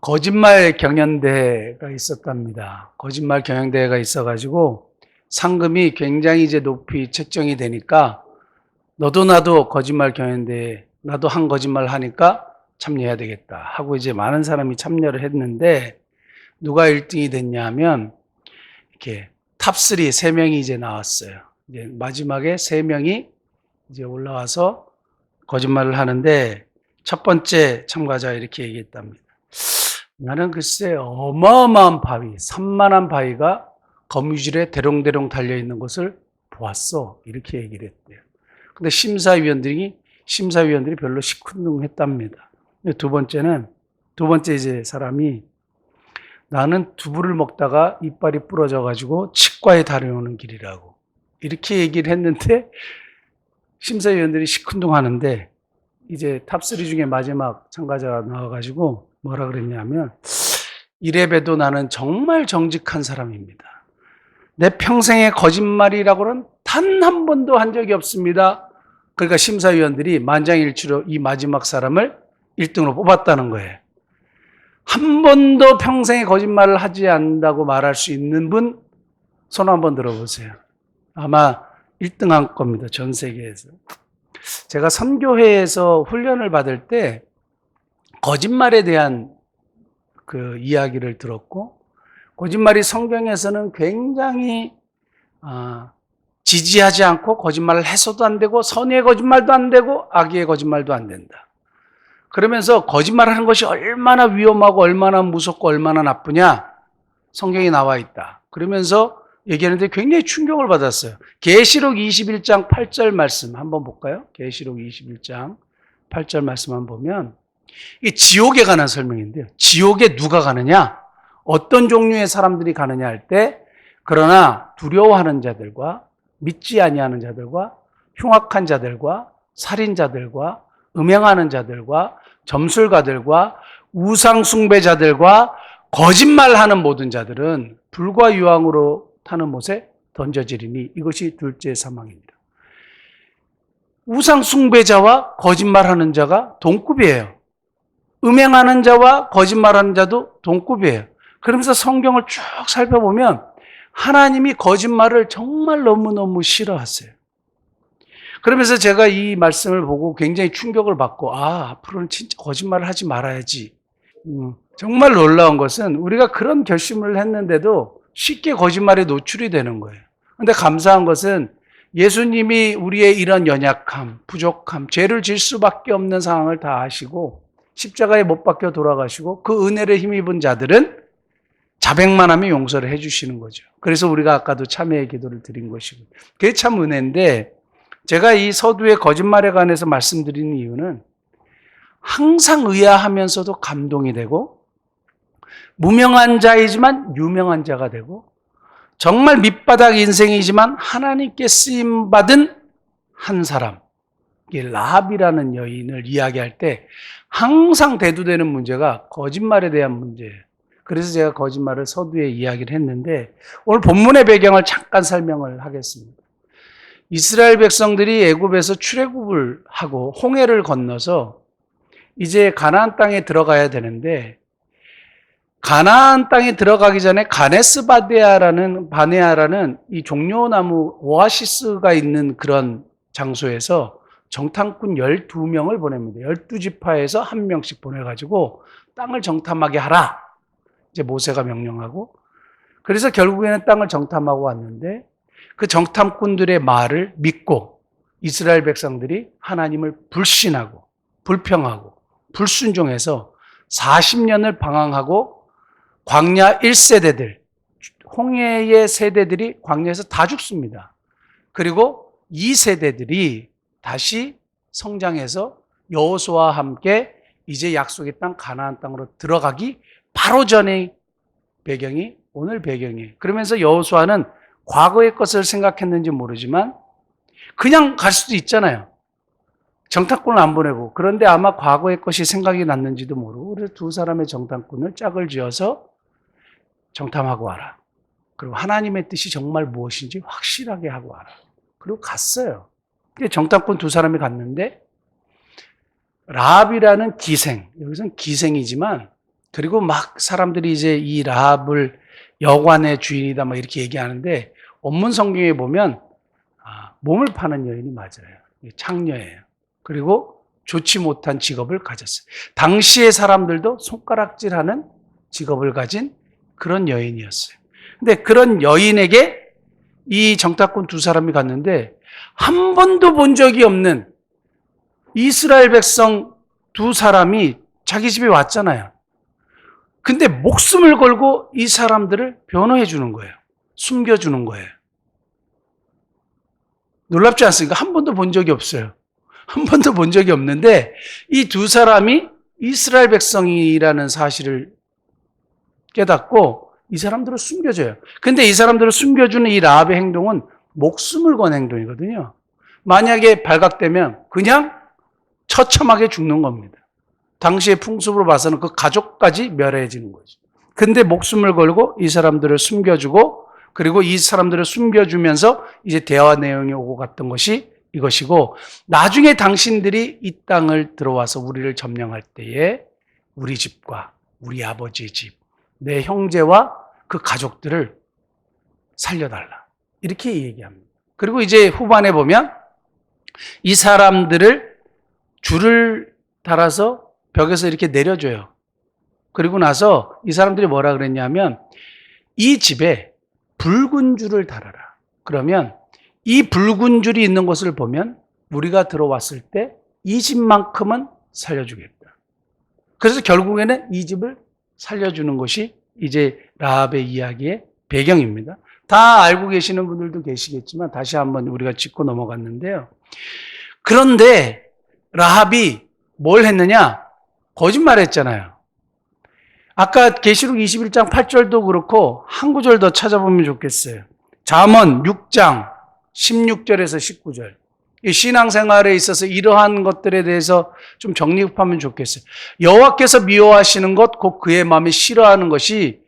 거짓말 경연대회가 있었답니다. 거짓말 경연대회가 있어가지고 상금이 굉장히 이제 높이 책정이 되니까 너도 나도 거짓말 경연대회, 나도 한 거짓말 하니까 참여해야 되겠다 하고 이제 많은 사람이 참여를 했는데 누가 1등이 됐냐 하면 이렇게 탑3 3명이 이제 나왔어요. 이제 마지막에 3명이 이제 올라와서 거짓말을 하는데 첫 번째 참가자가 이렇게 얘기했답니다. 나는 글쎄 어마어마한 바위, 산만한 바위가 거미줄에 대롱대롱 달려있는 것을 보았어. 이렇게 얘기를 했대요. 근데 심사위원들이 별로 시큰둥했답니다. 두 번째 이제 사람이 나는 두부를 먹다가 이빨이 부러져가지고 치과에 다녀오는 길이라고. 이렇게 얘기를 했는데 심사위원들이 시큰둥하는데 이제 탑3 중에 마지막 참가자가 나와가지고 뭐라 그랬냐면 이래봬도 나는 정말 정직한 사람입니다. 내 평생에 거짓말이라고는 단 한 번도 한 적이 없습니다. 그러니까 심사위원들이 만장일치로 이 마지막 사람을 1등으로 뽑았다는 거예요. 한 번도 평생에 거짓말을 하지 않는다고 말할 수 있는 분 손 한번 들어보세요. 아마 1등 한 겁니다. 전 세계에서. 제가 선교회에서 훈련을 받을 때 거짓말에 대한 그 이야기를 들었고 거짓말이 성경에서는 굉장히 지지하지 않고 거짓말을 해서도 안 되고 선의의 거짓말도 안 되고 악의의 거짓말도 안 된다. 그러면서 거짓말하는 것이 얼마나 위험하고 얼마나 무섭고 얼마나 나쁘냐 성경에 나와 있다. 그러면서 얘기하는데 굉장히 충격을 받았어요. 계시록 21장 8절 말씀 한번 볼까요? 계시록 21장 8절 말씀만 보면 이 지옥에 관한 설명인데요. 지옥에 누가 가느냐? 어떤 종류의 사람들이 가느냐 할 때 그러나 두려워하는 자들과 믿지 아니하는 자들과 흉악한 자들과 살인자들과 음행하는 자들과 점술가들과 우상 숭배자들과 거짓말하는 모든 자들은 불과 유황으로 타는 못에 던져지리니 이것이 둘째 사망입니다. 우상 숭배자와 거짓말하는 자가 동급이에요. 음행하는 자와 거짓말하는 자도 동급이에요. 그러면서 성경을 쭉 살펴보면 하나님이 거짓말을 정말 너무너무 싫어하세요. 그러면서 제가 이 말씀을 보고 굉장히 충격을 받고 앞으로는 진짜 거짓말을 하지 말아야지. 정말 놀라운 것은 우리가 그런 결심을 했는데도 쉽게 거짓말에 노출이 되는 거예요. 그런데 감사한 것은 예수님이 우리의 이런 연약함, 부족함, 죄를 질 수밖에 없는 상황을 다 아시고 십자가에 못 박혀 돌아가시고 그 은혜를 힘입은 자들은 자백만 하면 용서를 해 주시는 거죠. 그래서 우리가 아까도 참회의 기도를 드린 것이고 그게 참 은혜인데 제가 이 서두의 거짓말에 관해서 말씀드리는 이유는 항상 의아하면서도 감동이 되고 무명한 자이지만 유명한 자가 되고 정말 밑바닥 인생이지만 하나님께 쓰임받은 한 사람, 라합이라는 여인을 이야기할 때 항상 대두되는 문제가 거짓말에 대한 문제예요. 그래서 제가 거짓말을 서두에 이야기를 했는데 오늘 본문의 배경을 잠깐 설명을 하겠습니다. 이스라엘 백성들이 애굽에서 출애굽을 하고 홍해를 건너서 이제 가나안 땅에 들어가야 되는데 가나안 땅에 들어가기 전에 가네스 바네아라는 이 종려나무 오아시스가 있는 그런 장소에서 정탐꾼 12명을 보냅니다. 12지파에서 한 명씩 보내가지고 땅을 정탐하게 하라. 이제 모세가 명령하고 그래서 결국에는 땅을 정탐하고 왔는데 그 정탐꾼들의 말을 믿고 이스라엘 백성들이 하나님을 불신하고 불평하고 불순종해서 40년을 방황하고 광야 1세대들, 홍해의 세대들이 광야에서 다 죽습니다. 그리고 2세대들이 다시 성장해서 여호수아와 함께 이제 약속의 땅 가나안 땅으로 들어가기 바로 전의 배경이 오늘 배경이에요. 그러면서 여호수아는 과거의 것을 생각했는지 모르지만 그냥 갈 수도 있잖아요. 정탐꾼을 안 보내고. 그런데 아마 과거의 것이 생각이 났는지도 모르고 그래서 두 사람의 정탐꾼을 짝을 지어서 정탐하고 와라. 그리고 하나님의 뜻이 정말 무엇인지 확실하게 하고 와라. 그리고 갔어요. 정탐꾼 두 사람이 갔는데 라합이라는 기생, 여기서는 기생이지만 그리고 막 사람들이 이제 이 라합을 여관의 주인이다 막 이렇게 얘기하는데 원문 성경에 보면 몸을 파는 여인이 맞아요. 창녀예요. 그리고 좋지 못한 직업을 가졌어요. 당시의 사람들도 손가락질하는 직업을 가진 그런 여인이었어요. 근데 그런 여인에게 이 정탐꾼 두 사람이 갔는데 한 번도 본 적이 없는 이스라엘 백성 두 사람이 자기 집에 왔잖아요. 근데 목숨을 걸고 이 사람들을 변호해 주는 거예요. 숨겨주는 거예요. 놀랍지 않습니까? 한 번도 본 적이 없어요. 한 번도 본 적이 없는데 이 두 사람이 이스라엘 백성이라는 사실을 깨닫고 이 사람들을 숨겨줘요. 근데 이 사람들을 숨겨주는 이 라합의 행동은 목숨을 건 행동이거든요. 만약에 발각되면 그냥 처참하게 죽는 겁니다. 당시의 풍습으로 봐서는 그 가족까지 멸해지는 거죠. 근데 목숨을 걸고 이 사람들을 숨겨주고 그리고 이 사람들을 숨겨주면서 이제 대화 내용이 오고 갔던 것이 이것이고 나중에 당신들이 이 땅을 들어와서 우리를 점령할 때에 우리 집과 우리 아버지의 집, 내 형제와 그 가족들을 살려달라. 이렇게 얘기합니다. 그리고 이제 후반에 보면 이 사람들을 줄을 달아서 벽에서 이렇게 내려줘요. 그리고 나서 이 사람들이 뭐라 그랬냐면 이 집에 붉은 줄을 달아라. 그러면 이 붉은 줄이 있는 곳을 보면 우리가 들어왔을 때 이 집만큼은 살려주겠다. 그래서 결국에는 이 집을 살려주는 것이 이제 라합의 이야기의 배경입니다. 다 알고 계시는 분들도 계시겠지만 다시 한번 우리가 짚고 넘어갔는데요. 그런데 라합이 뭘 했느냐? 거짓말했잖아요. 아까 계시록 21장 8절도 그렇고 한 구절 더 찾아보면 좋겠어요. 잠언 6장 16절에서 19절. 이 신앙생활에 있어서 이러한 것들에 대해서 좀 정립하면 좋겠어요. 여호와께서 미워하시는 것, 곧 그의 마음이 싫어하는 것이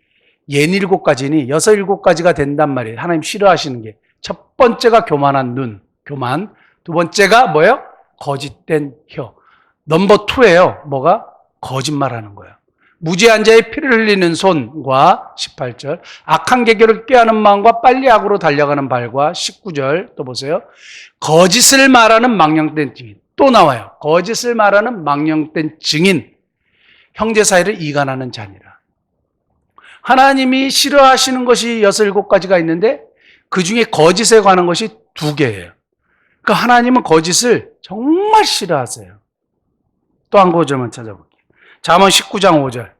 67가지니 67가지가 된단 말이에요. 하나님 싫어하시는 게. 첫 번째가 교만한 눈, 교만. 두 번째가 뭐예요? 거짓된 혀. 넘버 2예요. 뭐가? 거짓말하는 거예요. 무지한 자의 피를 흘리는 손과 18절, 악한 계교를 꾀하는 마음과 빨리 악으로 달려가는 발과 19절, 또 보세요. 거짓을 말하는 망령된 증인. 또 나와요. 거짓을 말하는 망령된 증인. 형제 사이를 이간하는 자니라. 하나님이 싫어하시는 것이 67가지가 있는데 그 중에 거짓에 관한 것이 2개예요. 그러니까 하나님은 거짓을 정말 싫어하세요. 또 한 구절만 찾아볼게요. 잠언 19장 5절.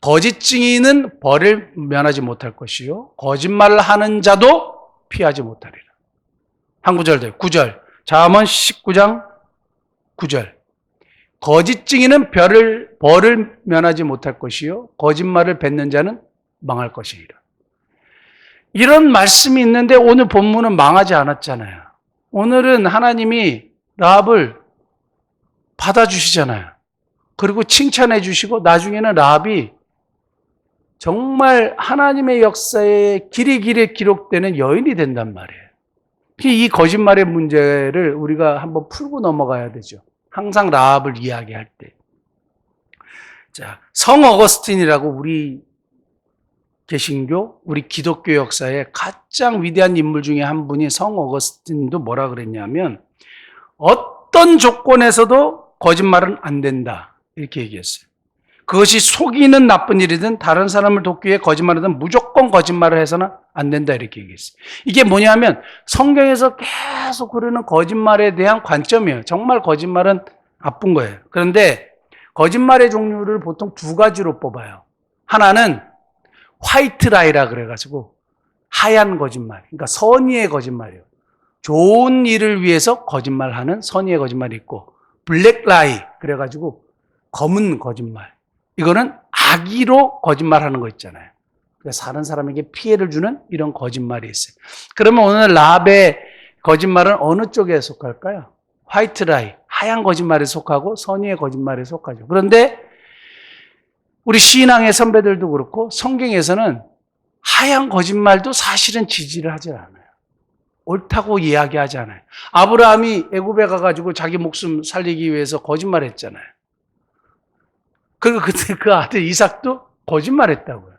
거짓 증인은 벌을 면하지 못할 것이요 거짓말을 하는 자도 피하지 못하리라. 한 구절 더 9절. 잠언 19장 9절. 거짓 증인은 벌을 면하지 못할 것이요 거짓말을 뱉는 자는 망할 것이니라. 이런 말씀이 있는데 오늘 본문은 망하지 않았잖아요. 오늘은 하나님이 라합을 받아주시잖아요. 그리고 칭찬해 주시고 나중에는 라합이 정말 하나님의 역사에 길이 기록되는 여인이 된단 말이에요. 이 거짓말의 문제를 우리가 한번 풀고 넘어가야 되죠. 항상 라합을 이야기할 때. 자, 성 어거스틴이라고 우리 개신교, 우리 기독교 역사에 가장 위대한 인물 중에 한 분이 성 어거스틴도 뭐라 그랬냐면 어떤 조건에서도 거짓말은 안 된다. 이렇게 얘기했어요. 그것이 속이는 나쁜 일이든 다른 사람을 돕기 위해 거짓말이든 무조건 거짓말을 해서는 안 된다. 이렇게 얘기했어요. 이게 뭐냐면 성경에서 계속 흐르는 거짓말에 대한 관점이에요. 정말 거짓말은 나쁜 거예요. 그런데 거짓말의 종류를 보통 2가지로 뽑아요. 하나는 화이트 라이라 그래가지고 하얀 거짓말. 그러니까 선의의 거짓말이에요. 좋은 일을 위해서 거짓말하는 선의의 거짓말이 있고 블랙 라이 그래가지고 검은 거짓말. 이거는 악의로 거짓말하는 거 있잖아요. 그래서 다른 사람에게 피해를 주는 이런 거짓말이 있어요. 그러면 오늘 라합의 거짓말은 어느 쪽에 속할까요? 화이트 라이, 하얀 거짓말에 속하고 선의의 거짓말에 속하죠. 그런데 우리 신앙의 선배들도 그렇고 성경에서는 하얀 거짓말도 사실은 지지를 하지 않아요. 옳다고 이야기하지 않아요. 아브라함이 애굽에 가가지고 자기 목숨 살리기 위해서 거짓말했잖아요. 그리고 그때 그 아들 이삭도 거짓말했다고요.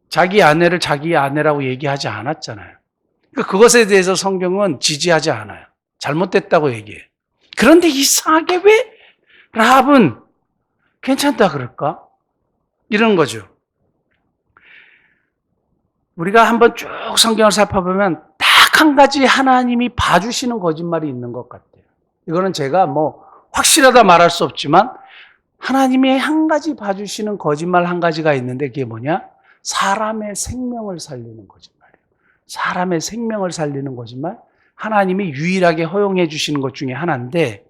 자기 아내를 자기 아내라고 얘기하지 않았잖아요. 그러니까 그것에 대해서 성경은 지지하지 않아요. 잘못됐다고 얘기해요. 그런데 이상하게 왜 라합은 괜찮다 그럴까? 이런 거죠. 우리가 한번 쭉 성경을 살펴보면 딱 한 가지 하나님이 봐주시는 거짓말이 있는 것 같아요. 이거는 제가 확실하다 말할 수 없지만 하나님이 한 가지 봐주시는 거짓말 한 가지가 있는데 그게 뭐냐? 사람의 생명을 살리는 거짓말이에요. 사람의 생명을 살리는 거짓말. 하나님이 유일하게 허용해 주시는 것 중에 하나인데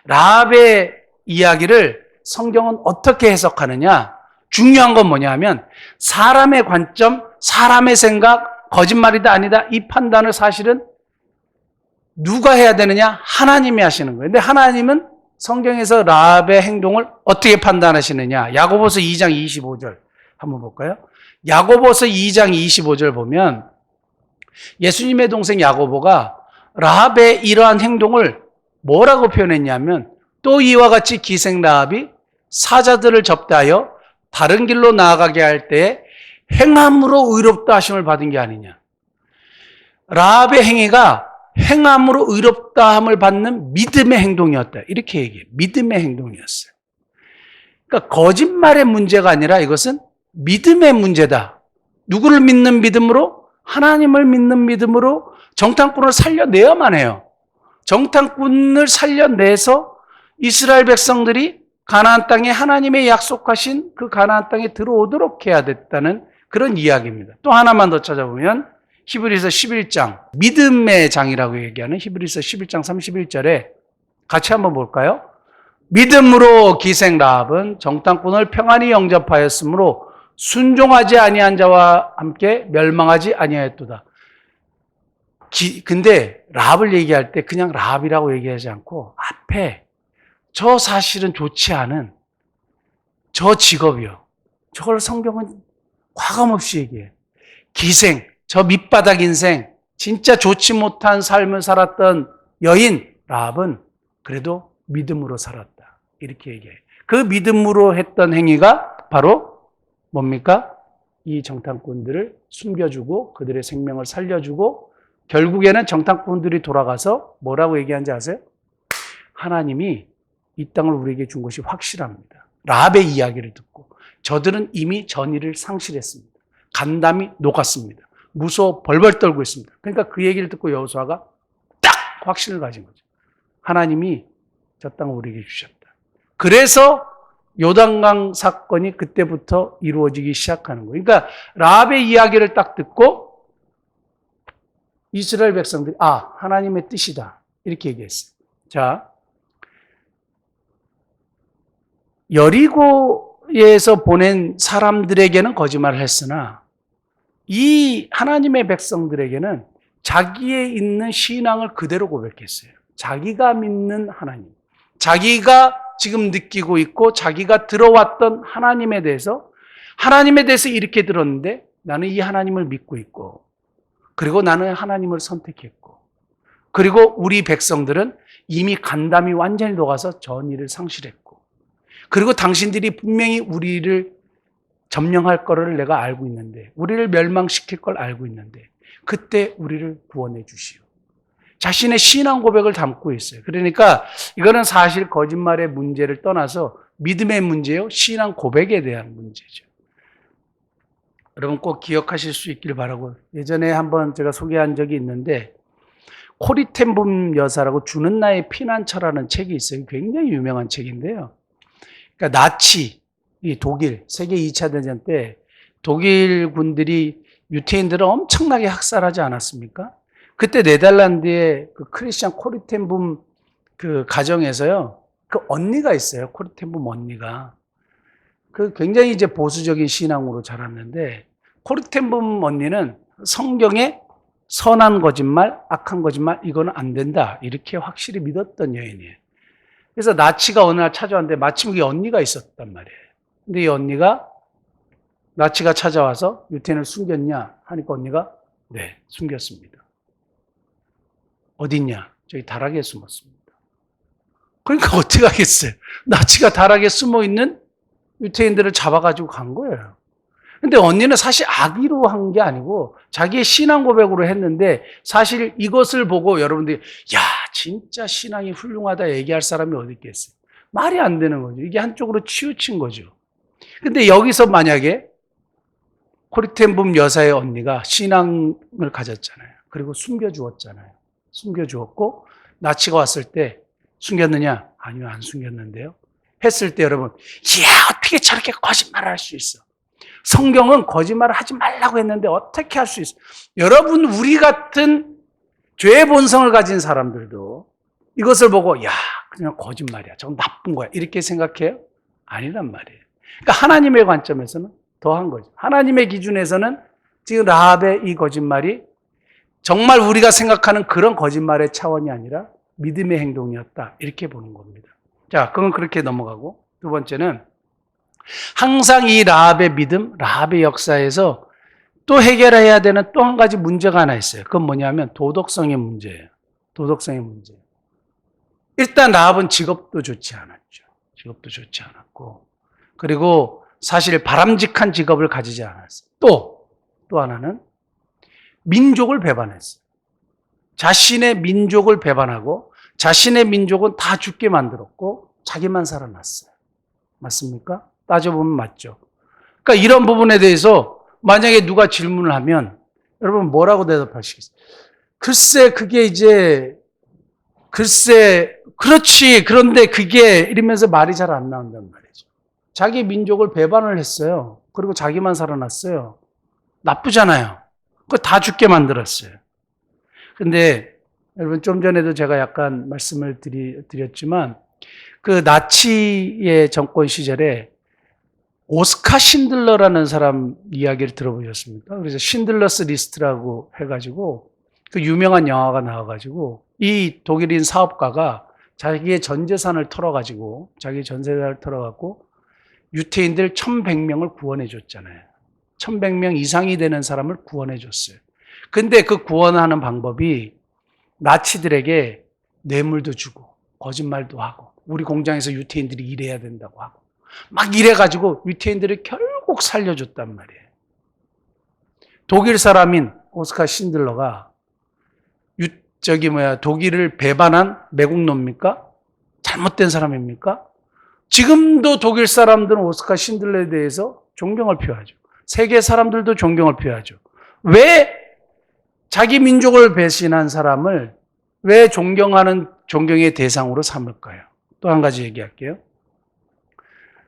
라합의 이야기를 성경은 어떻게 해석하느냐? 중요한 건 뭐냐 하면 사람의 관점, 사람의 생각, 거짓말이다 아니다 이 판단을 사실은 누가 해야 되느냐? 하나님이 하시는 거예요. 근데 하나님은 성경에서 라합의 행동을 어떻게 판단하시느냐? 야고보서 2장 25절 한번 볼까요? 야고보서 2장 25절 보면 예수님의 동생 야고보가 라합의 이러한 행동을 뭐라고 표현했냐면 또 이와 같이 기생 라합이 사자들을 접대하여 바른 길로 나아가게 할 때에 행함으로 의롭다 하심을 받은 게 아니냐. 라합의 행위가 행함으로 의롭다 함을 받는 믿음의 행동이었다. 이렇게 얘기해요. 믿음의 행동이었어요. 그러니까 거짓말의 문제가 아니라 이것은 믿음의 문제다. 누구를 믿는 믿음으로? 하나님을 믿는 믿음으로 정탐꾼을 살려내야만 해요. 정탐꾼을 살려내서 이스라엘 백성들이 가나안 땅에 하나님의 약속하신 그 가나안 땅에 들어오도록 해야 됐다는 그런 이야기입니다. 또 하나만 더 찾아보면 히브리서 11장, 믿음의 장이라고 얘기하는 히브리서 11장 31절에 같이 한번 볼까요? 믿음으로 기생 라합은 정탐꾼을 평안히 영접하였으므로 순종하지 아니한 자와 함께 멸망하지 아니하였도다. 근데 라합을 얘기할 때 그냥 라합이라고 얘기하지 않고 앞에 저 사실은 좋지 않은 저 직업이요. 저걸 성경은 과감없이 얘기해요. 기생, 저 밑바닥 인생, 진짜 좋지 못한 삶을 살았던 여인 라합은 그래도 믿음으로 살았다. 이렇게 얘기해요. 그 믿음으로 했던 행위가 바로 뭡니까? 이 정탐꾼들을 숨겨주고 그들의 생명을 살려주고 결국에는 정탐꾼들이 돌아가서 뭐라고 얘기하는지 아세요? 하나님이 이 땅을 우리에게 준 것이 확실합니다. 라합의 이야기를 듣고 저들은 이미 전의를 상실했습니다. 간담이 녹았습니다. 무서워 벌벌 떨고 있습니다. 그러니까 그 얘기를 듣고 여호수아가 딱 확신을 가진 거죠. 하나님이 저 땅을 우리에게 주셨다. 그래서 요단강 사건이 그때부터 이루어지기 시작하는 거예요. 그러니까 라합의 이야기를 딱 듣고 이스라엘 백성들이 하나님의 뜻이다. 이렇게 얘기했어요. 자, 여리고에서 보낸 사람들에게는 거짓말을 했으나 이 하나님의 백성들에게는 자기의 있는 신앙을 그대로 고백했어요. 자기가 믿는 하나님, 자기가 지금 느끼고 있고 자기가 들어왔던 하나님에 대해서 이렇게 들었는데 나는 이 하나님을 믿고 있고 그리고 나는 하나님을 선택했고 그리고 우리 백성들은 이미 간담이 완전히 녹아서 전의를 상실했고 그리고 당신들이 분명히 우리를 점령할 거를 내가 알고 있는데 우리를 멸망시킬 걸 알고 있는데 그때 우리를 구원해 주시오. 자신의 신앙 고백을 담고 있어요. 그러니까 이거는 사실 거짓말의 문제를 떠나서 믿음의 문제요. 신앙 고백에 대한 문제죠. 여러분 꼭 기억하실 수 있길 바라고 예전에 한번 제가 소개한 적이 있는데 코리텐붐 여사라고 주는 나의 피난처라는 책이 있어요. 굉장히 유명한 책인데요. 그러니까 나치, 이 독일 세계 2차 대전 때 독일 군들이 유태인들을 엄청나게 학살하지 않았습니까? 그때 네덜란드의 그 크리스찬 코리텐붐 그 가정에서요. 그 언니가 있어요. 코리텐붐 언니가. 그 굉장히 이제 보수적인 신앙으로 자랐는데 코리텐붐 언니는 성경에 선한 거짓말, 악한 거짓말 이거는 안 된다. 이렇게 확실히 믿었던 여인이에요. 그래서 나치가 어느 날 찾아왔는데 마침 이 언니가 있었단 말이에요. 근데 이 언니가 나치가 찾아와서 유태인을 숨겼냐 하니까 언니가 네, 숨겼습니다. 어딨냐? 저기 다락에 숨었습니다. 그러니까 어떻게 하겠어요? 나치가 다락에 숨어 있는 유태인들을 잡아가지고 간 거예요. 근데 언니는 사실 악의로 한 게 아니고 자기의 신앙 고백으로 했는데 사실 이것을 보고 여러분들이 야 진짜 신앙이 훌륭하다 얘기할 사람이 어디 있겠어요. 말이 안 되는 거죠. 이게 한쪽으로 치우친 거죠. 근데 여기서 만약에 코리텐붐 여사의 언니가 신앙을 가졌잖아요. 그리고 숨겨주었잖아요. 숨겨주었고 나치가 왔을 때 숨겼느냐? 아니요, 안 숨겼는데요. 했을 때 여러분, 이야 어떻게 저렇게 거짓말을 할 수 있어? 성경은 거짓말을 하지 말라고 했는데 어떻게 할 수 있어? 여러분, 우리 같은 죄의 본성을 가진 사람들도 이것을 보고 야 그냥 거짓말이야. 저건 나쁜 거야. 이렇게 생각해요? 아니란 말이에요. 그러니까 하나님의 관점에서는 더한 거죠. 하나님의 기준에서는 지금 라합의 이 거짓말이 정말 우리가 생각하는 그런 거짓말의 차원이 아니라 믿음의 행동이었다. 이렇게 보는 겁니다. 자, 그건 그렇게 넘어가고 두 번째는 항상 이 라합의 믿음, 라합의 역사에서 또 해결해야 되는 또 한 가지 문제가 하나 있어요. 그건 뭐냐면 도덕성의 문제예요. 도덕성의 문제. 일단 라합은 직업도 좋지 않았죠. 직업도 좋지 않았고 그리고 사실 바람직한 직업을 가지지 않았어요. 또 하나는 민족을 배반했어요. 자신의 민족을 배반하고 자신의 민족은 다 죽게 만들었고 자기만 살아났어요. 맞습니까? 따져보면 맞죠. 그러니까 이런 부분에 대해서 만약에 누가 질문을 하면 여러분 뭐라고 대답하시겠어요? 글쎄 그렇지 그런데 그게 이러면서 말이 잘 안 나온단 말이죠. 자기 민족을 배반을 했어요. 그리고 자기만 살아났어요. 나쁘잖아요. 그거 다 죽게 만들었어요. 근데 여러분 좀 전에도 제가 약간 말씀을 드렸지만 그 나치의 정권 시절에 오스카 신들러라는 사람 이야기를 들어보셨습니까? 그래서 신들러스 리스트라고 해가지고 그 유명한 영화가 나와가지고 이 독일인 사업가가 자기의 전 재산을 털어가지고 유태인들 1100명을 구원해 줬잖아요. 1100명 이상이 되는 사람을 구원해 줬어요. 근데 그 구원하는 방법이 나치들에게 뇌물도 주고 거짓말도 하고 우리 공장에서 유태인들이 일해야 된다고 하고 막 이래가지고 유태인들을 결국 살려줬단 말이에요. 독일 사람인 오스카 신들러가 독일을 배반한 매국노입니까? 잘못된 사람입니까? 지금도 독일 사람들은 오스카 신들러에 대해서 존경을 표하죠. 세계 사람들도 존경을 표하죠. 왜 자기 민족을 배신한 사람을 왜 존경의 대상으로 삼을까요? 또 한 가지 얘기할게요.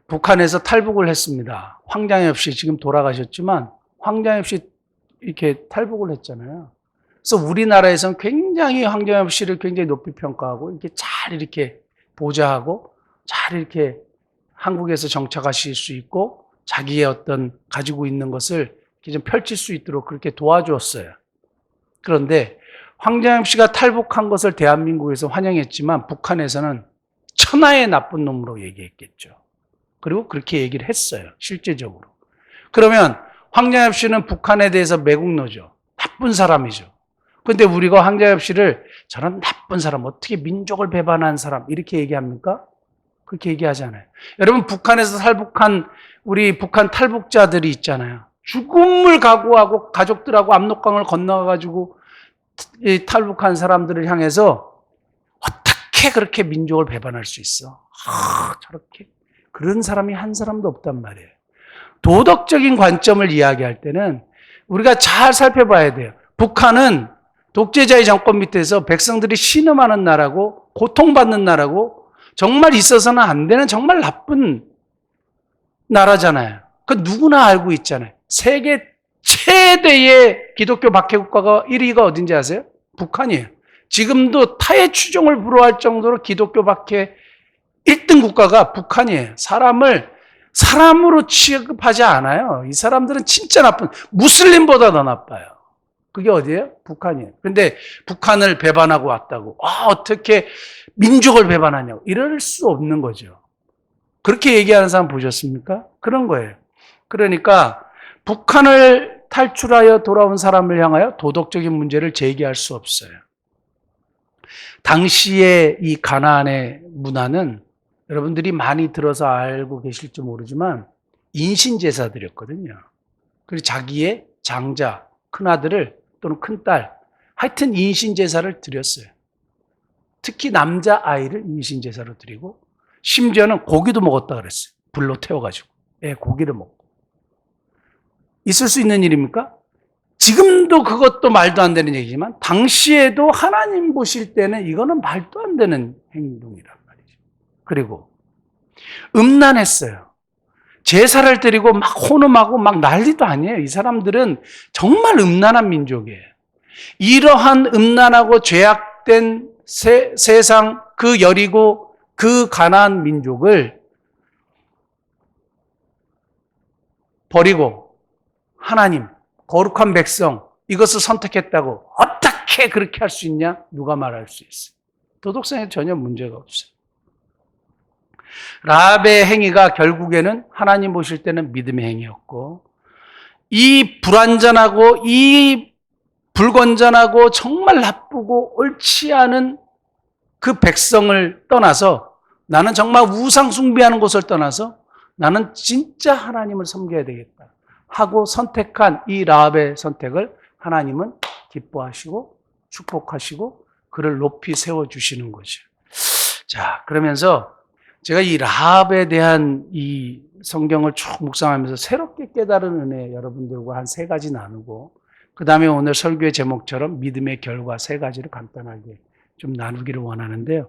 북한에서 탈북을 했습니다. 황장엽 씨 지금 돌아가셨지만 황장엽 씨 이렇게 탈북을 했잖아요. 그래서 우리나라에서는 굉장히 황장엽 씨를 굉장히 높이 평가하고 이렇게 잘 이렇게 보좌하고 잘 이렇게 한국에서 정착하실 수 있고 자기의 어떤 가지고 있는 것을 이렇게 좀 펼칠 수 있도록 그렇게 도와주었어요. 그런데 황장엽 씨가 탈북한 것을 대한민국에서 환영했지만 북한에서는 천하의 나쁜 놈으로 얘기했겠죠. 그리고 그렇게 얘기를 했어요. 실제적으로. 그러면 황장엽 씨는 북한에 대해서 매국노죠. 나쁜 사람이죠. 그런데 우리가 황장엽 씨를 저런 나쁜 사람, 어떻게 민족을 배반한 사람 이렇게 얘기합니까? 그렇게 얘기하잖아요. 여러분 북한에서 탈북한 우리 북한 탈북자들이 있잖아요. 죽음을 각오하고 가족들하고 압록강을 건너가지고 탈북한 사람들을 향해서 어떻게 그렇게 민족을 배반할 수 있어? 저렇게. 그런 사람이 한 사람도 없단 말이에요. 도덕적인 관점을 이야기할 때는 우리가 잘 살펴봐야 돼요. 북한은 독재자의 정권 밑에서 백성들이 신음하는 나라고 고통받는 나라고 정말 있어서는 안 되는 정말 나쁜 나라잖아요. 그 누구나 알고 있잖아요. 세계 최대의 기독교 박해국가가 1위가 어딘지 아세요? 북한이에요. 지금도 타의 추종을 불허할 정도로 기독교 박해 1등 국가가 북한이에요. 사람으로 취급하지 않아요. 이 사람들은 진짜 나쁜, 무슬림보다 더 나빠요. 그게 어디예요? 북한이에요. 그런데 북한을 배반하고 왔다고. 어떻게 민족을 배반하냐고. 이럴 수 없는 거죠. 그렇게 얘기하는 사람 보셨습니까? 그런 거예요. 그러니까 북한을 탈출하여 돌아온 사람을 향하여 도덕적인 문제를 제기할 수 없어요. 당시의 이 가나안의 문화는 여러분들이 많이 들어서 알고 계실지 모르지만 인신제사 드렸거든요. 그리고 자기의 장자, 큰아들을 또는 큰딸, 하여튼 인신제사를 드렸어요. 특히 남자아이를 인신제사로 드리고 심지어는 고기도 먹었다 그랬어요. 불로 태워가지고. 고기를 먹고. 있을 수 있는 일입니까? 지금도 그것도 말도 안 되는 얘기지만 당시에도 하나님 보실 때는 이거는 말도 안 되는 행동이란 말이죠. 그리고 음란했어요. 제사를 드리고 막 혼음하고 막 난리도 아니에요. 이 사람들은 정말 음란한 민족이에요. 이러한 음란하고 죄악된 세상, 그 여리고 그 가나안 민족을 버리고 하나님, 거룩한 백성, 이것을 선택했다고 어떻게 그렇게 할 수 있냐? 누가 말할 수 있어요? 도덕성에 전혀 문제가 없어요. 라합의 행위가 결국에는 하나님 보실 때는 믿음의 행위였고, 이 불완전하고 이 불건전하고 정말 나쁘고 옳지 않은 그 백성을 떠나서 나는 정말 우상 숭배하는 곳을 떠나서 나는 진짜 하나님을 섬겨야 되겠다 하고 선택한 이 라합의 선택을 하나님은 기뻐하시고 축복하시고 그를 높이 세워주시는 거죠. 자, 그러면서 제가 이 라합에 대한 이 성경을 쭉 묵상하면서 새롭게 깨달은 은혜 여러분들과 한 3가지 나누고 그 다음에 오늘 설교의 제목처럼 믿음의 결과 3가지를 간단하게 좀 나누기를 원하는데요.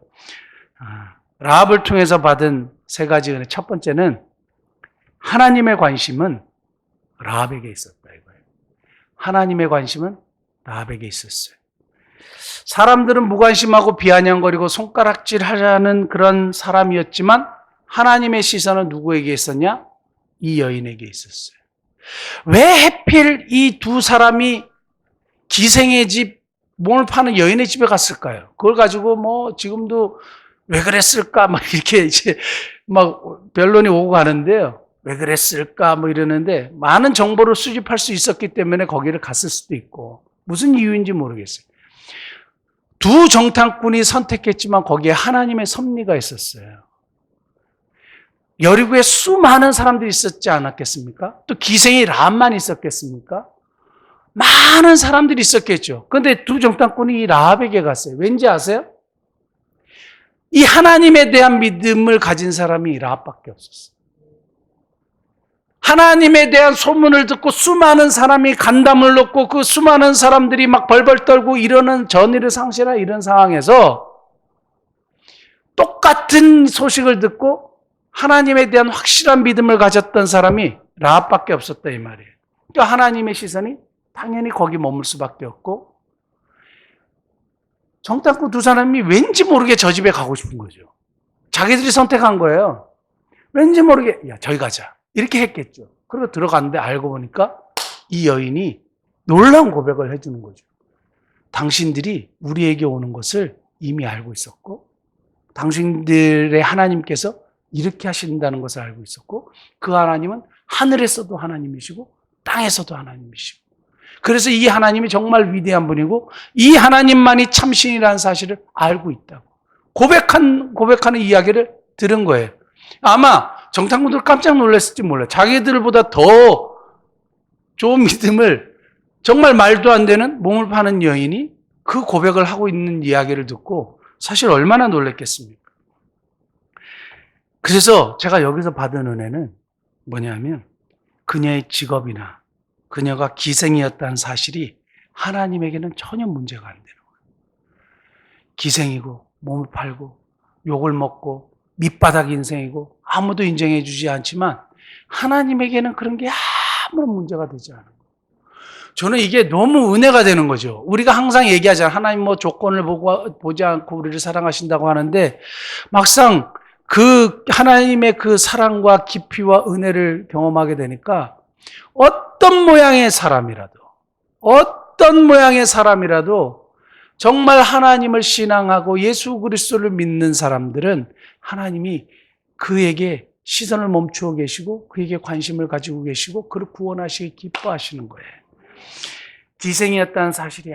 라합을 통해서 받은 3가지 은혜. 첫 번째는 하나님의 관심은 라합에게 있었다 이거예요. 하나님의 관심은 라합에게 있었어요. 사람들은 무관심하고 비아냥거리고 손가락질하려는 그런 사람이었지만 하나님의 시선은 누구에게 있었냐? 이 여인에게 있었어요. 왜 하필 이 두 사람이 기생의 집, 몸을 파는 여인의 집에 갔을까요? 그걸 가지고 뭐 지금도 왜 그랬을까? 막 이렇게 이제 막 변론이 오고 가는데요. 왜 그랬을까? 뭐 이러는데 많은 정보를 수집할 수 있었기 때문에 거기를 갔을 수도 있고 무슨 이유인지 모르겠어요. 두 정탐꾼이 선택했지만 거기에 하나님의 섭리가 있었어요. 여리고에 수많은 사람들이 있었지 않았겠습니까? 또 기생이 라합만 있었겠습니까? 많은 사람들이 있었겠죠. 그런데 두 정탐꾼이 이 라합에게 갔어요. 왠지 아세요? 이 하나님에 대한 믿음을 가진 사람이 이 라합밖에 없었어요. 하나님에 대한 소문을 듣고 수많은 사람이 간담을 놓고 그 수많은 사람들이 막 벌벌 떨고 이러는 전의를 상실한 이런 상황에서 똑같은 소식을 듣고 하나님에 대한 확실한 믿음을 가졌던 사람이 라합밖에 없었다 이 말이에요. 그러니까 하나님의 시선이 당연히 거기 머물 수밖에 없고 정탐꾼 두 사람이 왠지 모르게 저 집에 가고 싶은 거죠. 자기들이 선택한 거예요. 왠지 모르게 야 저기 가자 이렇게 했겠죠. 그리고 들어갔는데 알고 보니까 이 여인이 놀라운 고백을 해주는 거죠. 당신들이 우리에게 오는 것을 이미 알고 있었고 당신들의 하나님께서 이렇게 하신다는 것을 알고 있었고 그 하나님은 하늘에서도 하나님이시고 땅에서도 하나님이시고 그래서 이 하나님이 정말 위대한 분이고 이 하나님만이 참신이라는 사실을 알고 있다고 고백하는 이야기를 들은 거예요. 아마 정탐꾼들 깜짝 놀랐을지 몰라요. 자기들보다 더 좋은 믿음을 정말 말도 안 되는 몸을 파는 여인이 그 고백을 하고 있는 이야기를 듣고 사실 얼마나 놀랐겠습니까? 그래서 제가 여기서 받은 은혜는 뭐냐면 그녀의 직업이나 그녀가 기생이었다는 사실이 하나님에게는 전혀 문제가 안 되는 거예요. 기생이고 몸을 팔고 욕을 먹고 밑바닥 인생이고 아무도 인정해 주지 않지만 하나님에게는 그런 게 아무런 문제가 되지 않아요. 저는 이게 너무 은혜가 되는 거죠. 우리가 항상 얘기하잖아요. 하나님 뭐 조건을 보지 않고 우리를 사랑하신다고 하는데 막상 그 하나님의 그 사랑과 깊이와 은혜를 경험하게 되니까 어떤 모양의 사람이라도 정말 하나님을 신앙하고 예수 그리스도를 믿는 사람들은 하나님이 그에게 시선을 멈추어 계시고 그에게 관심을 가지고 계시고 그를 구원하시기 기뻐하시는 거예요. 기생이었다는 사실이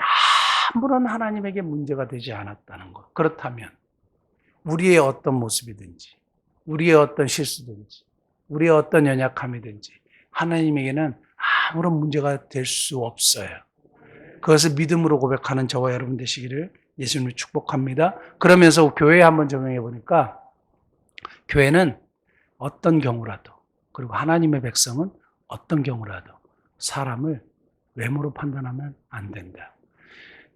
아무런 하나님에게 문제가 되지 않았다는 것. 그렇다면 우리의 어떤 모습이든지 우리의 어떤 실수든지 우리의 어떤 연약함이든지 하나님에게는 아무런 문제가 될 수 없어요. 그것을 믿음으로 고백하는 저와 여러분 되시기를 예수님을 축복합니다. 그러면서 교회에 한번 적용해 보니까 교회는 어떤 경우라도 그리고 하나님의 백성은 어떤 경우라도 사람을 외모로 판단하면 안 된다.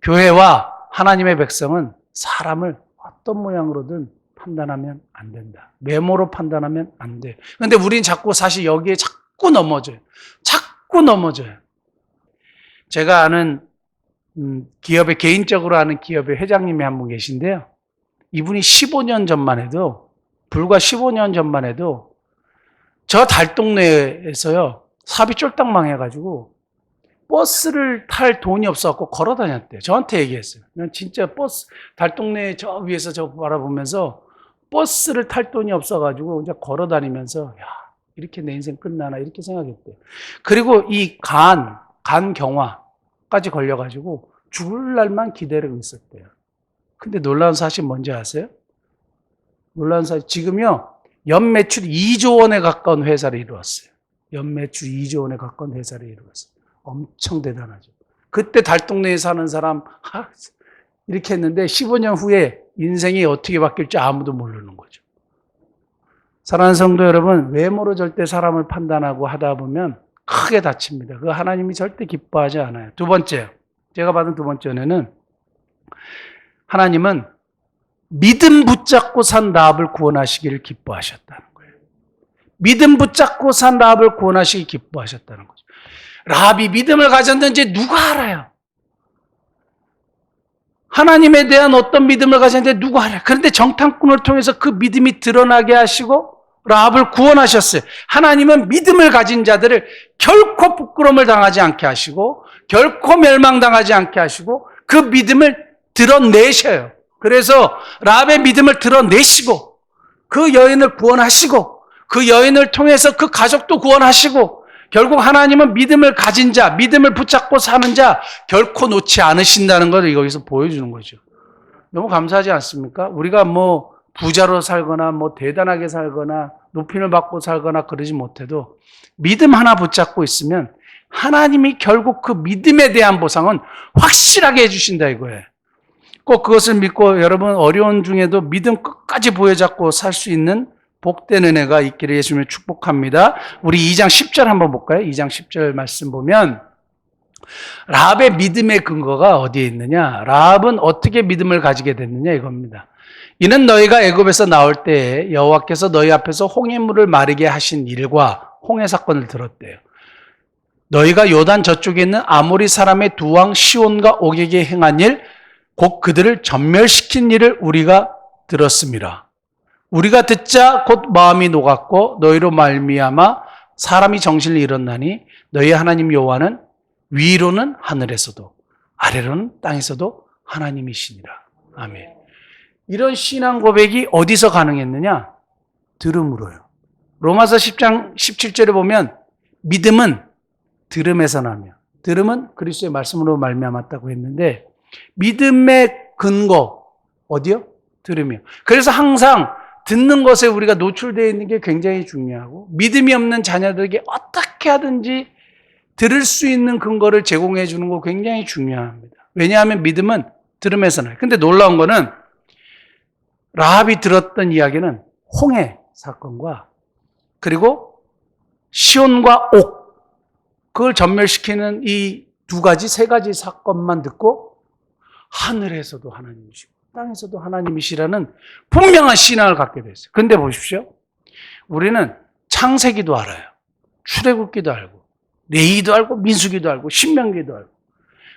교회와 하나님의 백성은 사람을 어떤 모양으로든 판단하면 안 된다. 외모로 판단하면 안 돼. 그런데 우리는 자꾸 사실 여기에 자꾸 넘어져요. 자꾸 넘어져요. 제가 아는 기업의 개인적으로 아는 기업의 회장님이 한 분 계신데요. 이분이 15년 전만 해도 불과 15년 전만 해도 저 달동네에서요. 사업이 쫄딱 망해가지고 버스를 탈 돈이 없어갖고 걸어 다녔대요. 저한테 얘기했어요. 난 진짜 버스, 달동네 저 위에서 저 바라보면서 버스를 탈 돈이 없어가지고 이제 걸어 다니면서, 야, 이렇게 내 인생 끝나나, 이렇게 생각했대요. 그리고 이 간경화까지 걸려가지고 죽을 날만 기다리고 있었대요. 근데 놀라운 사실 뭔지 아세요? 놀라운 사실, 지금요, 연매출 2조 원에 가까운 회사를 이루었어요. 연매출 2조 원에 가까운 회사를 이루었어요. 엄청 대단하죠. 그때 달동네에 사는 사람 이렇게 했는데 15년 후에 인생이 어떻게 바뀔지 아무도 모르는 거죠. 사랑하는 성도 여러분, 외모로 절대 사람을 판단하고 하다 보면 크게 다칩니다. 그거 하나님이 절대 기뻐하지 않아요. 두 번째, 제가 받은 두 번째 은혜는 하나님은 믿음 붙잡고 산 라합을 구원하시기를 기뻐하셨다는 거예요. 믿음 붙잡고 산 라합을 구원하시기 기뻐하셨다는 거죠. 라합이 믿음을 가졌는지 누가 알아요? 하나님에 대한 어떤 믿음을 가졌는지 누가 알아요? 그런데 정탐꾼을 통해서 그 믿음이 드러나게 하시고 라합을 구원하셨어요. 하나님은 믿음을 가진 자들을 결코 부끄러움을 당하지 않게 하시고 결코 멸망당하지 않게 하시고 그 믿음을 드러내셔요. 그래서 라합의 믿음을 드러내시고 그 여인을 구원하시고 그 여인을 통해서 그 가족도 구원하시고 결국 하나님은 믿음을 가진 자, 믿음을 붙잡고 사는 자 결코 놓지 않으신다는 걸 여기서 보여주는 거죠. 너무 감사하지 않습니까? 우리가 뭐 부자로 살거나 뭐 대단하게 살거나 높임을 받고 살거나 그러지 못해도 믿음 하나 붙잡고 있으면 하나님이 결국 그 믿음에 대한 보상은 확실하게 해주신다 이거예요. 꼭 그것을 믿고 여러분 어려운 중에도 믿음 끝까지 부여잡고 살 수 있는 복된 은혜가 있기를 예수님을 축복합니다. 우리 2장 10절 한번 볼까요? 2장 10절 말씀 보면 라합의 믿음의 근거가 어디에 있느냐? 라합은 어떻게 믿음을 가지게 됐느냐 이겁니다. 이는 너희가 애굽에서 나올 때에 여호와께서 너희 앞에서 홍해 물을 마르게 하신 일과 홍해 사건을 들었대요. 너희가 요단 저쪽에 있는 아모리 사람의 두 왕 시온과 옥에게 행한 일, 곧 그들을 전멸시킨 일을 우리가 들었습니다. 우리가 듣자 곧 마음이 녹았고 너희로 말미암아 사람이 정신을 잃었나니 너희 하나님 여호와는 위로는 하늘에서도 아래로는 땅에서도 하나님이시니라. 아멘. 이런 신앙 고백이 어디서 가능했느냐? 들음으로요. 로마서 10장 17절에 보면 믿음은 들음에서 나며 들음은 그리스도의 말씀으로 말미암았다고 했는데 믿음의 근거 어디요? 들음이요. 그래서 항상 듣는 것에 우리가 노출되어 있는 게 굉장히 중요하고 믿음이 없는 자녀들에게 어떻게 하든지 들을 수 있는 근거를 제공해 주는 거 굉장히 중요합니다. 왜냐하면 믿음은 들음에서 나요. 근데 놀라운 거는 라합이 들었던 이야기는 홍해 사건과 그리고 시온과 옥 그걸 전멸시키는 이 두 가지 세 가지 사건만 듣고 하늘에서도 하나님이시고 땅에서도 하나님이시라는 분명한 신앙을 갖게 됐어요. 근데 보십시오. 우리는 창세기도 알아요. 출애굽기도 알고 레위기도 알고 민수기도 알고 신명기도 알고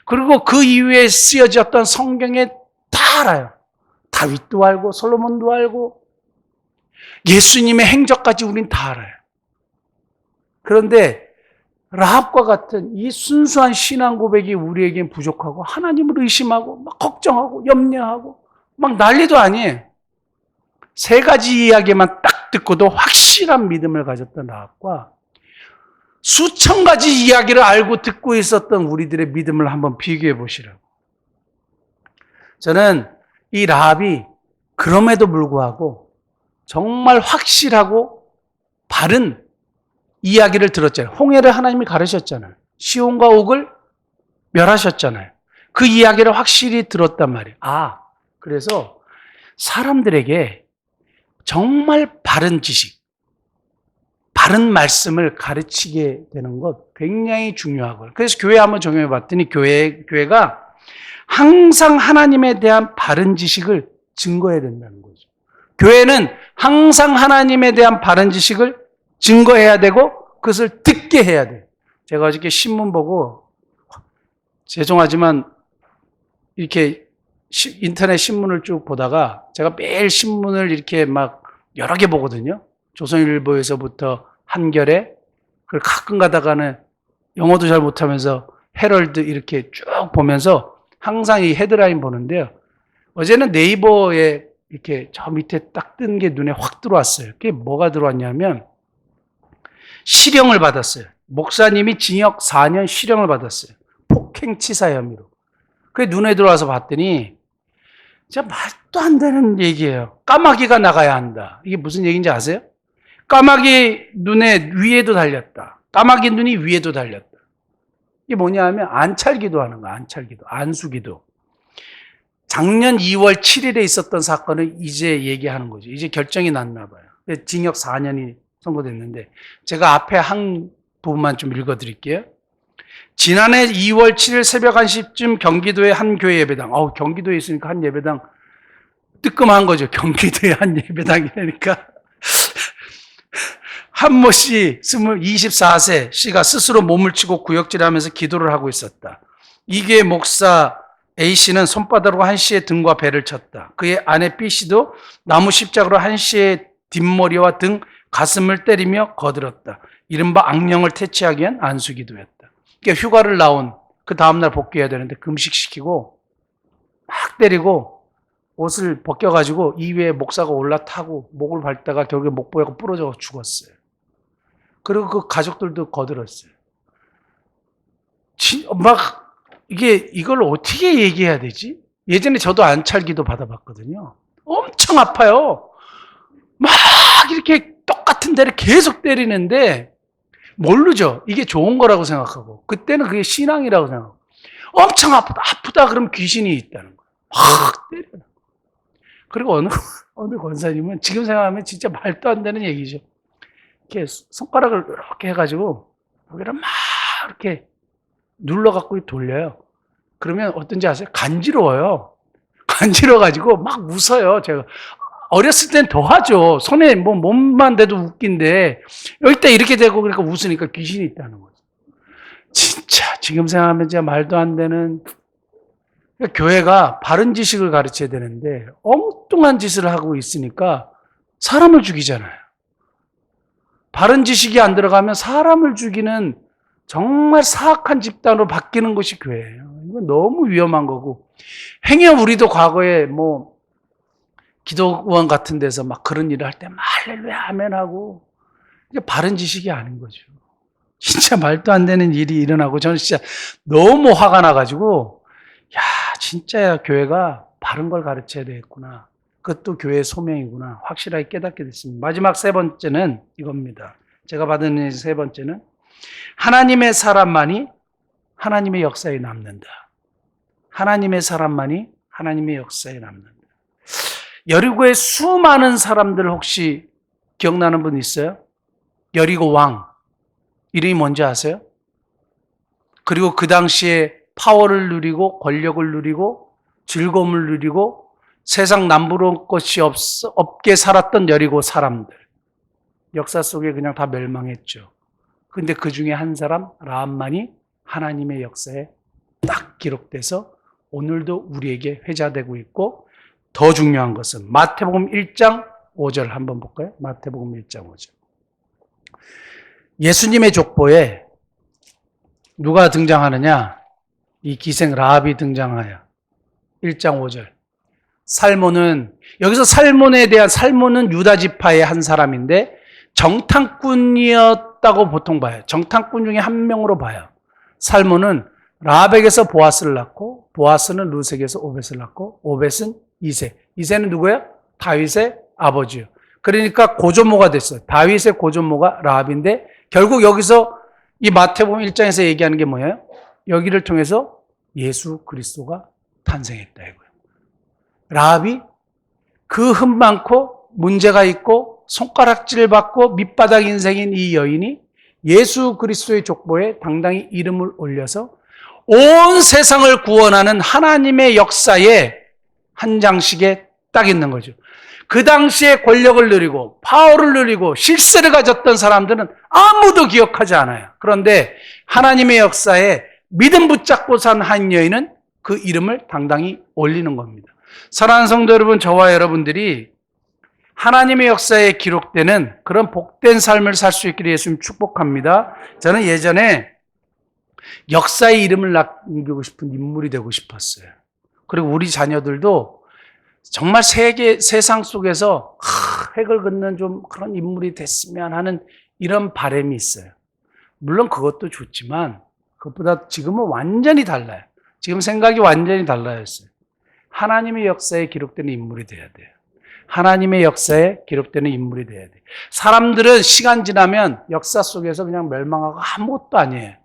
그리고 그 이후에 쓰여졌던 성경에 다 알아요. 다윗도 알고 솔로몬도 알고 예수님의 행적까지 우린 다 알아요. 그런데 라합과 같은 이 순수한 신앙 고백이 우리에겐 부족하고 하나님을 의심하고 막 걱정하고 염려하고 막 난리도 아니에요. 세 가지 이야기만 딱 듣고도 확실한 믿음을 가졌던 라합과 수천 가지 이야기를 알고 듣고 있었던 우리들의 믿음을 한번 비교해 보시라고. 저는 이 라합이 그럼에도 불구하고 정말 확실하고 바른 이야기를 들었잖아요. 홍해를 하나님이 가르셨잖아요. 시온과 옥을 멸하셨잖아요. 그 이야기를 확실히 들었단 말이에요. 그래서 사람들에게 정말 바른 지식, 바른 말씀을 가르치게 되는 것 굉장히 중요하고요. 그래서 교회 한번 적용해 봤더니 교회가 항상 하나님에 대한 바른 지식을 증거해야 된다는 거죠. 교회는 항상 하나님에 대한 바른 지식을 증거해야 되고 그것을 듣게 해야 돼요. 제가 어저께 신문 보고 죄송하지만 이렇게 인터넷 신문을 쭉 보다가 제가 매일 신문을 이렇게 막 여러 개 보거든요. 조선일보에서부터 한겨레, 그리고 가끔 가다가는 영어도 잘 못하면서 헤럴드 이렇게 쭉 보면서 항상 이 헤드라인 보는데요. 어제는 네이버에 이렇게 저 밑에 딱 뜬 게 눈에 확 들어왔어요. 그게 뭐가 들어왔냐면 실형을 받았어요. 목사님이 징역 4년 실형을 받았어요. 폭행치사 혐의로. 그게 눈에 들어와서 봤더니 진짜 말도 안 되는 얘기예요. 까마귀가 나가야 한다. 이게 무슨 얘기인지 아세요? 까마귀 눈에 위에도 달렸다. 까마귀 눈이 위에도 달렸다. 이게 뭐냐 하면 안찰기도 하는 거야. 안찰기도. 안수기도. 작년 2월 7일에 있었던 사건을 이제 얘기하는 거죠. 이제 결정이 났나 봐요. 징역 4년이 선고됐는데 제가 앞에 한 부분만 좀 읽어드릴게요. 지난해 2월 7일 새벽 1시쯤 경기도의 한 교회 예배당, 경기도에 있으니까 한 예배당 뜨끔한 거죠. 경기도의 한 예배당이라니까. 한모 씨, 24세 씨가 스스로 몸을 치고 구역질하면서 기도를 하고 있었다. 이교회 목사 A 씨는 손바닥으로 한 씨의 등과 배를 쳤다. 그의 아내 B 씨도 나무 십자가로 한 씨의 뒷머리와 등, 가슴을 때리며 거들었다. 이른바 악령을 퇴치하기 위한 안수기도였다. 그러니까 휴가를 나온 그 다음날 복귀해야 되는데 금식시키고 막 때리고 옷을 벗겨가지고 이외에 목사가 올라타고 목을 밟다가 결국에 목보야가 부러져 죽었어요. 그리고 그 가족들도 거들었어요. 이걸 어떻게 얘기해야 되지? 예전에 저도 안찰기도 받아봤거든요. 엄청 아파요. 막 이렇게 똑같은 데를 계속 때리는데 모르죠. 이게 좋은 거라고 생각하고 그때는 그게 신앙이라고 생각하고 엄청 아프다 그러면 귀신이 있다는 거예요. 확 때려요. 그리고 어느 권사님은 지금 생각하면 진짜 말도 안 되는 얘기죠. 이렇게 손가락을 이렇게 해가지고 여기를 막 이렇게 눌러갖고 돌려요. 그러면 어떤지 아세요? 간지러워요. 간지러워가지고 막 웃어요. 제가 어렸을 땐 더 하죠. 손에 몸만 대도 웃긴데 여기 때 이렇게 되고 그러니까 웃으니까 귀신이 있다는 거죠. 진짜 지금 생각하면 진짜 말도 안 되는. 교회가 바른 지식을 가르쳐야 되는데 엉뚱한 짓을 하고 있으니까 사람을 죽이잖아요. 바른 지식이 안 들어가면 사람을 죽이는 정말 사악한 집단으로 바뀌는 것이 교회예요. 이건 너무 위험한 거고. 행여 우리도 과거에 기도원 같은 데서 막 그런 일을 할 때 할렐루야 아멘 하고 이게 바른 지식이 아닌 거죠. 진짜 말도 안 되는 일이 일어나고 저는 진짜 너무 화가 나가지고 진짜 교회가 바른 걸 가르쳐야 되겠구나. 그것도 교회의 소명이구나. 확실하게 깨닫게 됐습니다. 마지막 세 번째는 이겁니다. 제가 받은 세 번째는 하나님의 사람만이 하나님의 역사에 남는다. 하나님의 사람만이 하나님의 역사에 남는다. 여리고의 수많은 사람들 혹시 기억나는 분 있어요? 여리고 왕. 이름이 뭔지 아세요? 그리고 그 당시에 파워를 누리고 권력을 누리고 즐거움을 누리고 세상 남부러운 것이 없게 살았던 여리고 사람들. 역사 속에 그냥 다 멸망했죠. 근데 그 중에 한 사람 라합만이 하나님의 역사에 딱 기록돼서 오늘도 우리에게 회자되고 있고 더 중요한 것은 마태복음 1장 5절 한번 볼까요? 마태복음 1장 5절. 예수님의 족보에 누가 등장하느냐? 이 기생 라합이 등장하여 1장 5절. 살몬은 여기서 살몬에 대한 살몬은 유다 지파의 한 사람인데 정탐꾼이었다고 보통 봐요. 정탐꾼 중에 한 명으로 봐요. 살몬은 라합에게서 보아스를 낳고 보아스는 루sek에서 오벳을 낳고 오벳은 이세. 이세는 누구예요? 다윗의 아버지요. 그러니까 고조모가 됐어요. 다윗의 고조모가 라합인데 결국 여기서 이 마태복음 1장에서 얘기하는 게 뭐예요? 여기를 통해서 예수 그리스도가 탄생했다 이거예요. 라합이 그 흠 많고 문제가 있고 손가락질 받고 밑바닥 인생인 이 여인이 예수 그리스도의 족보에 당당히 이름을 올려서 온 세상을 구원하는 하나님의 역사에 한 장씩에 딱 있는 거죠. 그 당시에 권력을 누리고 파워를 누리고 실세를 가졌던 사람들은 아무도 기억하지 않아요. 그런데 하나님의 역사에 믿음 붙잡고 산 한 여인은 그 이름을 당당히 올리는 겁니다. 사랑하는 성도 여러분, 저와 여러분들이 하나님의 역사에 기록되는 그런 복된 삶을 살 수 있기를 예수님 축복합니다. 저는 예전에 역사의 이름을 남기고 싶은 인물이 되고 싶었어요. 그리고 우리 자녀들도 정말 세상 속에서 획을 긋는 좀 그런 인물이 됐으면 하는 이런 바람이 있어요. 물론 그것도 좋지만 그것보다 지금은 완전히 달라요. 지금 생각이 완전히 달라졌어요. 하나님의 역사에 기록되는 인물이 돼야 돼요. 하나님의 역사에 기록되는 인물이 돼야 돼요. 사람들은 시간 지나면 역사 속에서 그냥 멸망하고 아무것도 아니에요.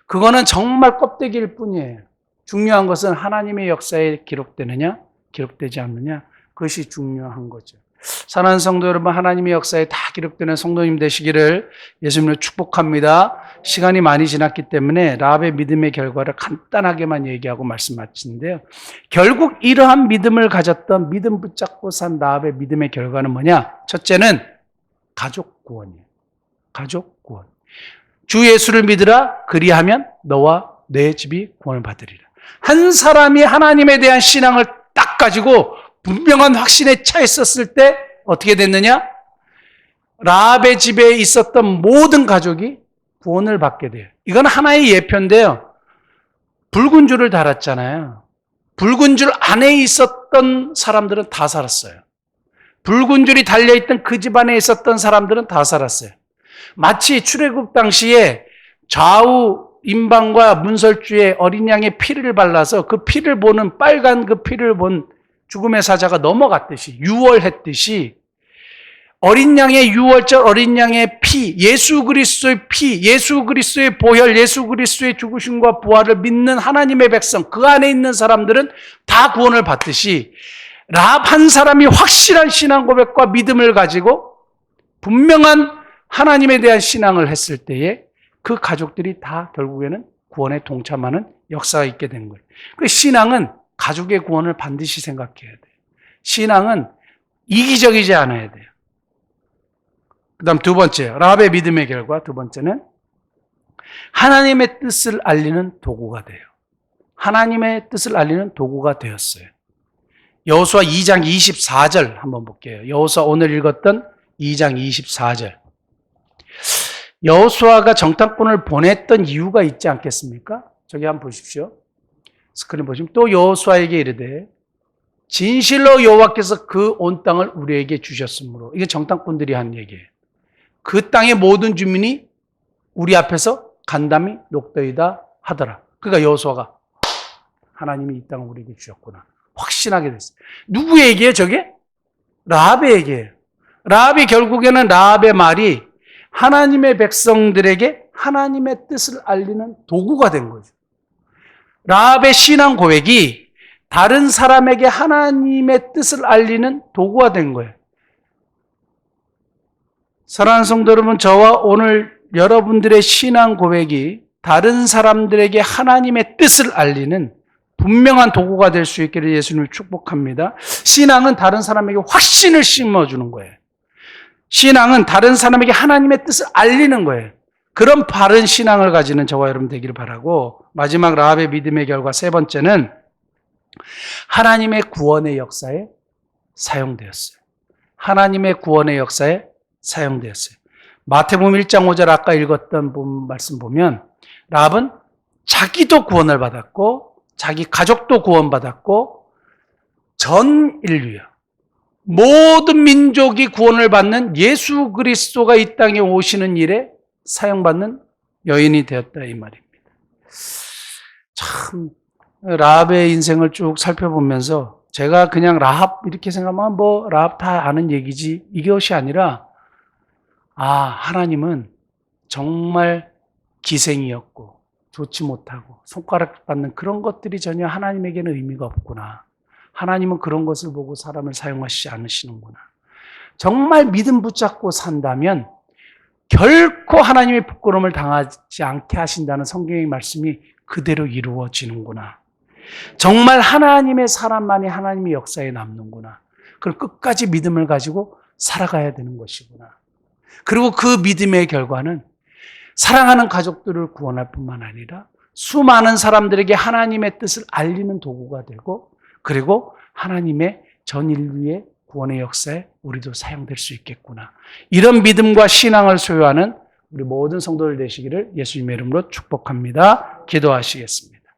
그거는 정말 껍데기일 뿐이에요. 중요한 것은 하나님의 역사에 기록되느냐, 기록되지 않느냐, 그것이 중요한 거죠. 사랑하는 성도 여러분, 하나님의 역사에 다 기록되는 성도님 되시기를 예수님으로 축복합니다. 시간이 많이 지났기 때문에 라합의 믿음의 결과를 간단하게만 얘기하고 말씀 마치는데요. 결국 이러한 믿음을 가졌던 믿음 붙잡고 산 라합의 믿음의 결과는 뭐냐? 첫째는 가족 구원이에요. 가족 구원. 주 예수를 믿으라 그리하면 너와 내 집이 구원을 받으리라. 한 사람이 하나님에 대한 신앙을 딱 가지고 분명한 확신에 차 있었을 때 어떻게 됐느냐? 라합의 집에 있었던 모든 가족이 구원을 받게 돼요. 이건 하나의 예표인데요. 붉은 줄을 달았잖아요. 붉은 줄 안에 있었던 사람들은 다 살았어요. 붉은 줄이 달려있던 그 집안에 있었던 사람들은 다 살았어요. 마치 출애굽 당시에 좌우 임방과 문설주에 어린 양의 피를 발라서 그 피를 보는 빨간 그 피를 본 죽음의 사자가 넘어갔듯이 유월했듯이 어린 양의 유월절 어린 양의 피, 예수 그리스도의 피, 예수 그리스도의 보혈, 예수 그리스도의 죽으심과 부활을 믿는 하나님의 백성, 그 안에 있는 사람들은 다 구원을 받듯이 라합 한 사람이 확실한 신앙 고백과 믿음을 가지고 분명한 하나님에 대한 신앙을 했을 때에 그 가족들이 다 결국에는 구원에 동참하는 역사가 있게 된 거예요. 그 신앙은 가족의 구원을 반드시 생각해야 돼요. 신앙은 이기적이지 않아야 돼요. 그 다음 두 번째, 라합의 믿음의 결과 두 번째는 하나님의 뜻을 알리는 도구가 돼요. 하나님의 뜻을 알리는 도구가 되었어요. 여호수아 2장 24절 한번 볼게요. 여호수아 오늘 읽었던 2장 24절. 여호수아가 정탐꾼을 보냈던 이유가 있지 않겠습니까? 저기 한번 보십시오. 스크린 보시면 또 여호수아에게 이르되 진실로 여호와께서 그 온 땅을 우리에게 주셨으므로, 이게 정탐꾼들이 한 얘기예요. 그 땅의 모든 주민이 우리 앞에서 간담이 녹더이다 하더라. 그러니까 여호수아가 하나님이 이 땅을 우리에게 주셨구나 확신하게 됐어요. 누구 얘기예요 저게? 라합의 얘기예요. 라합이 결국에는 라합의 말이 하나님의 백성들에게 하나님의 뜻을 알리는 도구가 된 거죠. 라합의 신앙 고백이 다른 사람에게 하나님의 뜻을 알리는 도구가 된 거예요. 사랑하는 성도 여러분, 저와 오늘 여러분들의 신앙 고백이 다른 사람들에게 하나님의 뜻을 알리는 분명한 도구가 될 수 있기를 예수님을 축복합니다. 신앙은 다른 사람에게 확신을 심어주는 거예요. 신앙은 다른 사람에게 하나님의 뜻을 알리는 거예요. 그런 바른 신앙을 가지는 저와 여러분 되기를 바라고, 마지막 라합의 믿음의 결과 세 번째는 하나님의 구원의 역사에 사용되었어요. 하나님의 구원의 역사에 사용되었어요. 마태복음 1장 5절 아까 읽었던 말씀 보면 라합은 자기도 구원을 받았고 자기 가족도 구원받았고 전 인류요, 모든 민족이 구원을 받는 예수 그리스도가 이 땅에 오시는 일에 사용받는 여인이 되었다 이 말입니다. 참 라합의 인생을 쭉 살펴보면서 제가 그냥 라합 이렇게 생각하면 뭐 라합 다 아는 얘기지 이것이 아니라 하나님은 정말 기생이었고 좋지 못하고 손가락 받는 그런 것들이 전혀 하나님에게는 의미가 없구나. 하나님은 그런 것을 보고 사람을 사용하시지 않으시는구나. 정말 믿음 붙잡고 산다면 결코 하나님의 부끄러움을 당하지 않게 하신다는 성경의 말씀이 그대로 이루어지는구나. 정말 하나님의 사람만이 하나님의 역사에 남는구나. 그럼 끝까지 믿음을 가지고 살아가야 되는 것이구나. 그리고 그 믿음의 결과는 사랑하는 가족들을 구원할 뿐만 아니라 수많은 사람들에게 하나님의 뜻을 알리는 도구가 되고 그리고 하나님의 전 인류의 구원의 역사에 우리도 사용될 수 있겠구나. 이런 믿음과 신앙을 소유하는 우리 모든 성도들 되시기를 예수님의 이름으로 축복합니다. 기도하시겠습니다.